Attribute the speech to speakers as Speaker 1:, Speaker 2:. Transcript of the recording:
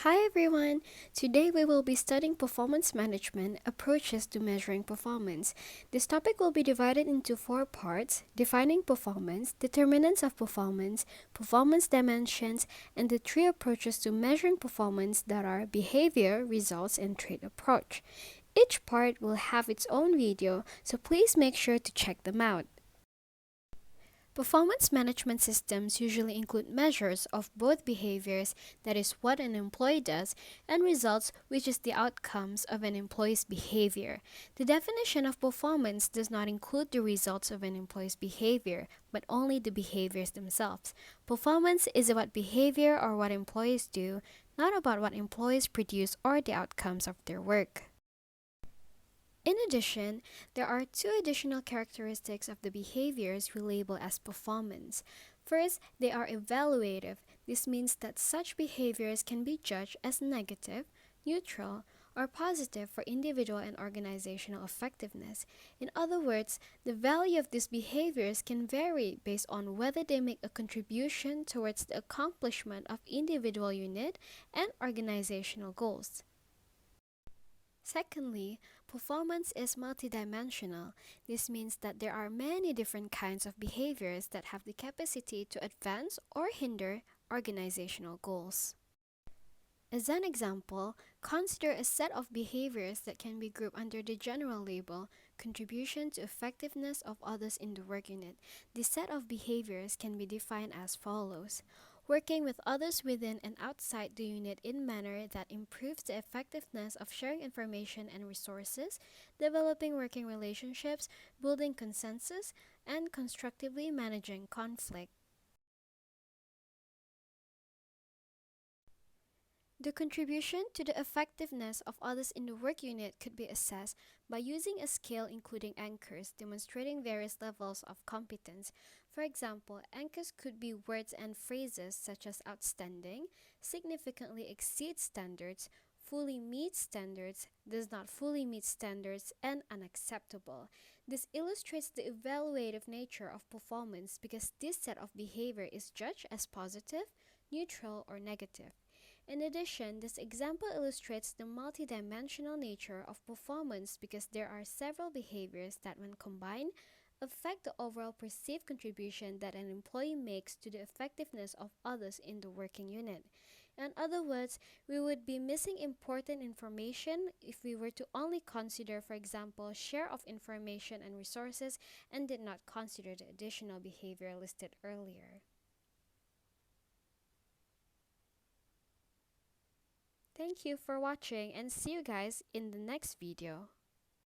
Speaker 1: Hi everyone! Today we will be studying performance management approaches to measuring performance. This topic will be divided into four parts: defining performance, determinants of performance, performance dimensions, and the three approaches to measuring performance that are behavior, results, and trait approach. Each part will have its own video, so please make sure to check them out. Performance management systems usually include measures of both behaviors, that is, what an employee does, and results, which is the outcomes of an employee's behavior. The definition of performance does not include the results of an employee's behavior, but only the behaviors themselves. Performance is about behavior or what employees do, not about what employees produce or the outcomes of their work. In addition, there are two additional characteristics of the behaviors we label as performance. First, they are evaluative. This means that such behaviors can be judged as negative, neutral, or positive for individual and organizational effectiveness. In other words, the value of these behaviors can vary based on whether they make a contribution towards the accomplishment of individual unit and organizational goals. Secondly, performance is multidimensional. This means that there are many different kinds of behaviors that have the capacity to advance or hinder organizational goals. As an example, consider a set of behaviors that can be grouped under the general label contribution to effectiveness of others in the work unit. This set of behaviors can be defined as follows: working with others within and outside the unit in manner that improves the effectiveness of sharing information and resources, developing working relationships, building consensus, and constructively managing conflict. The contribution to the effectiveness of others in the work unit could be assessed by using a scale including anchors demonstrating various levels of competence. For example, anchors could be words and phrases such as outstanding, significantly exceeds standards, fully meets standards, does not fully meet standards, and unacceptable. This illustrates the evaluative nature of performance because this set of behavior is judged as positive, neutral, or negative. In addition, this example illustrates the multidimensional nature of performance because there are several behaviors that, when combined, affect the overall perceived contribution that an employee makes to the effectiveness of others in the working unit. In other words, we would be missing important information if we were to only consider, for example, share of information and resources and did not consider the additional behavior listed earlier. Thank you for watching and see you guys in the next video.